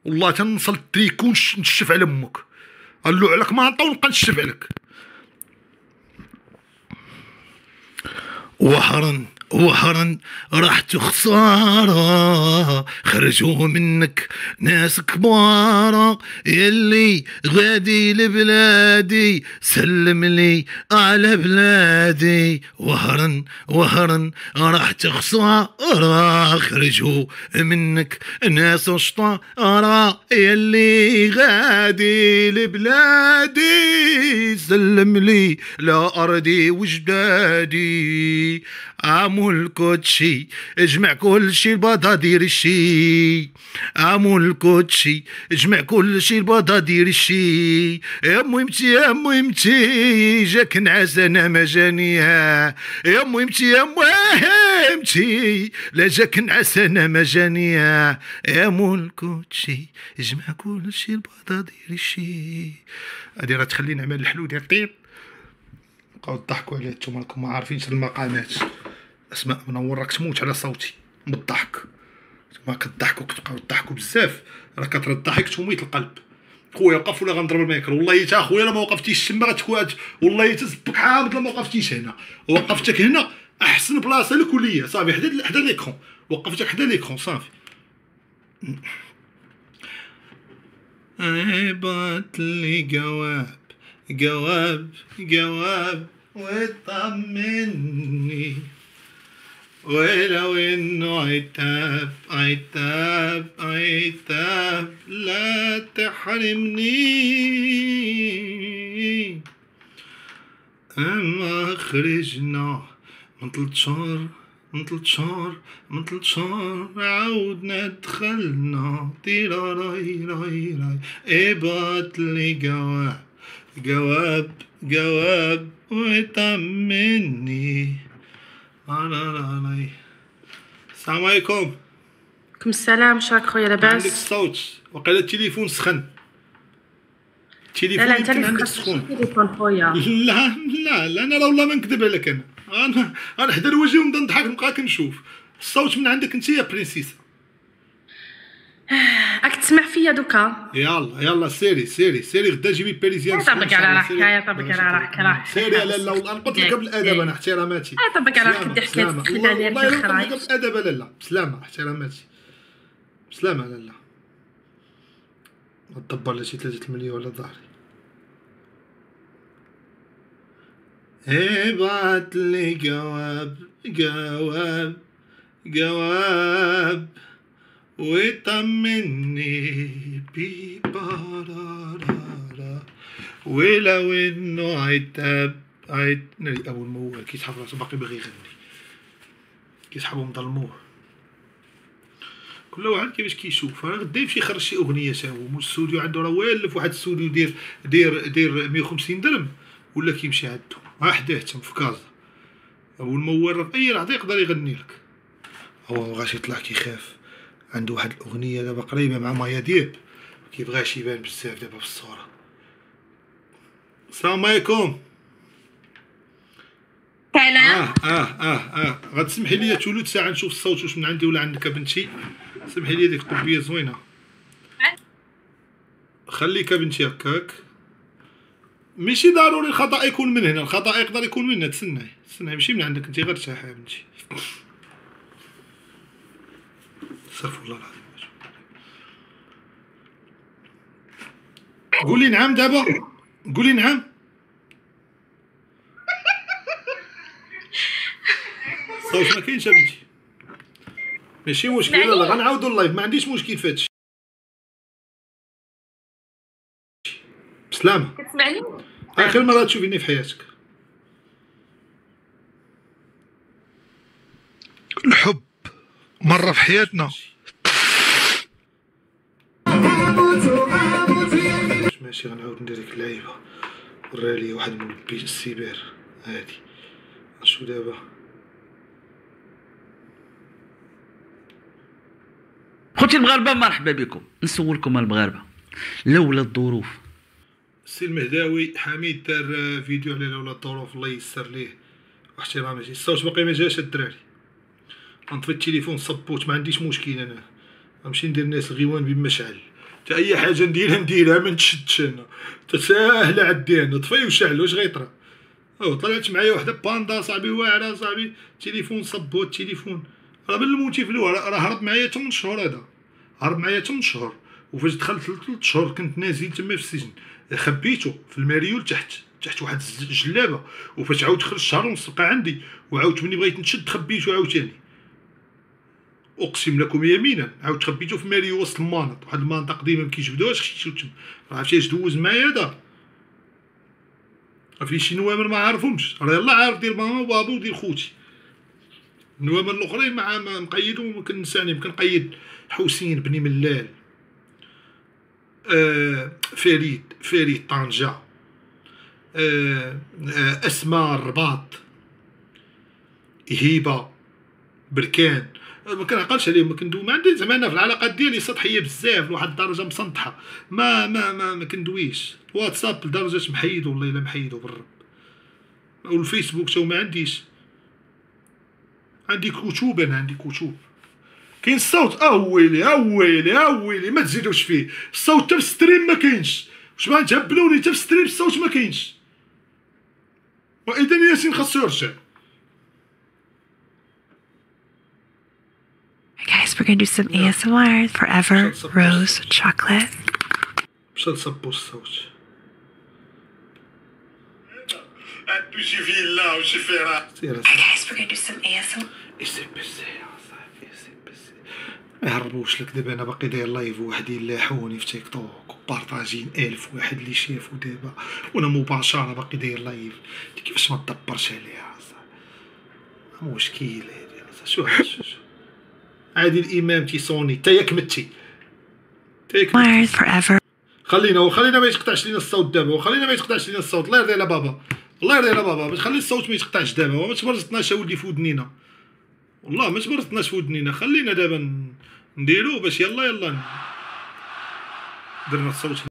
والله تنوصل التريكو نشف على امك. قال له عليك ما نطول نبقى نشف عليك. وحرا راحت خسارة، خرجوا منك ناس كبارة، يلي غادي لبلادي سلم لي على بلادي. وهرا راحت خسارة، خرجوا منك ناس شطارة، يلي غادي لبلادي سلم لي لأرضي وجدادي. عمو الكوتشي اجمع كل شي البضادير الشي، عمو الكوتشي اجمع كل شي البضادير الشي. يا مهمتي يا مهمتي جاك نعاس انا ما جانيها، يا مهمتي يا مهمتي لا جاك نعاس انا ما جانيها. يا مو الكوتشي اجمع كل شي البضادير الشي. هادي راه تخلي نعمل الحلو ديال طيب. بقاو تضحكوا عليه نتوما راكم ما عارفينش المقامات. اسماء منور راك تموت على صوتي بالضحك. ما كتضحكوا كتبقاو تضحكوا بزاف، راه كترد الضحك تميت القلب. خويا وقف ولا غنضرب الميكرو. والله تا خويا الا ما وقفتيش تما غتكون، والله تزبك حامض الا ما وقفتيش هنا. وقفتك هنا احسن بلاصه لك وليا صافي، حدا ليكرون. وقفتك حدا ليكرون صافي. عيبات لي جواب وطمني، ولو انه عتاب لا تحرمني. اما خرجنا من 3 شهور عاودنا دخلنا تيراراي راي راي. ابعت لي جواب ويطمني. السلام عليكم. عليكم السلام. شراك خويا لاباس؟ عندك الصوت وقيلا التليفون سخن. التليفون لا انت اللي عندك سخن سخون. التليفون خويا. لا انا والله ما نكذب عليك. انا غنحضر وجهي ونبدا نضحك نبقاك نشوف. الصوت من عندك انت يا برنسيسه. راك تسمع فيا دوكا؟ يلا سيري غدا جيبي باريزيان. طبق على راحك طبق على راحك سيري. لا انا قلت لك بالادب، انا احتراماتي. طبق على راحك دير حكايه التخليده ديالك والله الخرايط. بالادب. لا بسلامه احتراماتي بسلامه. لا ما تدبر لي شي 3 مليون على ظهري. ابعت لي جواب ويطمني بيبارارا. ولو انه عتاب اول موال كيسحب راسو باقي باغي يغني، كيسحبو من ظلموه. كل واحد كيفاش كيشوف. انا غدا يمشي يخرج شي اغنيه تا هو من الاستوديو عنده، راه والف واحد الاستوديو دير 150 درهم ولا كيمشي عندو ما حداه تم في كازا. ابو الموال راه في اي لحظه يقدر يغني لك. هو غاش يطلع كيخاف، عنده واحد الاغنيه دابا قريبه مع مايا دياب، كيبغاش يبان بزاف دابا في الصوره. السلام عليكم. سلام. غتسمحي لي تولد ساعه نشوف الصوت واش من عندي ولا عندك بنتي. سمحي لي ديك الطبيه زوينه. خليك بنتي هكاك. ماشي ضروري الخطا يكون من هنا، الخطا يقدر يكون من هنا. تسناي ماشي من عندك انت، غير ارتاحي يا بنتي. استغفر الله العظيم. قولي نعم دابا، قولي نعم. الصوت ما كاينش بنتي. ماشي مشكل. لا غنعاودو اللايف، ما عنديش مشكل في هادشي. بسلامة. كتسمعني؟ اخر مرة تشوفيني في حياتك. الحب مرة في حياتنا. ماشي غنعاود ندير ديك اللعيبة. ورالي واحد من السيبر هادي. شو دابا؟ خوتي المغاربه مرحبا بكم. نسولكم المغاربه لولا الظروف. السي المهداوي حميد دار فيديو على لولا الظروف، الله يسر ليه واحتراماتي. الصوت باقي ما جاش الدراري. غنطفي التليفون صبوت، ما عنديش مشكل. انا غنمشي ندير ناس غيوان بمشعل حتى اي حاجه نديرها ما نتشدش انا، ساهله عندي انا، طفي وشعل واش غيطرا. طلعت معايا وحده باندا صاحبي واعره صاحبي، تليفون صبو التليفون، راه بالموتيف راه هرب معايا 8 شهور، هذا هرب معايا 8 شهور. وفاش دخلت 3 شهور كنت نازل تما في السجن، خبيته في الماريول تحت واحد الجلابه. وفاش عاود خرج شهر ونص بقى عندي، وعاود ملي بغيت نشد خبيته عاوتاني، اقسم لكم يمينا عاود خبيته في ماريو وسط المانط، واحد المنطقه قديمه ما كيجبدوهاش، خشيتو تما. عرفتي اش دوز معايا هذا؟ في شي نوامر ما عارفهمش، راه يلاه عارف دير ماما وبابا ودير خوتي. النوامر الاخرين مع مقيدهم، ما كنساني كنقيد حسين بني ملال، فريد طنجة، اسماء الرباط، هبه بركان. ما كنعقلش عليهم، ما كندوي، ما عندي زعما انا في العلاقات ديالي سطحيه بزاف لواحد الدرجه مسنطحه، ما كندويش. واتساب لدرجه محيدو، والله الا محيدو بالرب. والفيسبوك تو ما عنديش، عندي كتب، انا عندي كتب. كاين الصوت، ويلي ما تزيدوش فيه الصوت، حتى في الستريم ما كاينش. واش بغا تهبلوني؟ حتى في الستريم الصوت ما كاينش. واذا ياسين خاصو يرجع. Guys, we're gonna do some ASMR. Forever Rose Chocolate. مشى لصبو الصوت. عندو شي فيلا وشي فراغ. Guys, we're gonna do some ASMR. ما يهربوش لك دابا. انا باقي داير لايف، واحد يلاحوني في تيك توك وبارطاجين 1000 واحد اللي شافو دابا، وانا مباشره باقي داير لايف. كيفاش ما تدبرش عليها صاحبي؟ مشكل هادي. شو عادي الامام تيصوني حتى ياك متي. Forever. خلينا ما يتقطعش لينا الصوت دابا، وخلينا ما يتقطعش لينا الصوت. الله يرضي على بابا، الله يرضي على بابا، باش خلي الصوت ما يتقطعش دابا. وما تبرزطناش اولدي في ودنينا، والله ما تبرزطناش في ودنينا. خلينا دابا نديرو باش يلا درنا الصوت.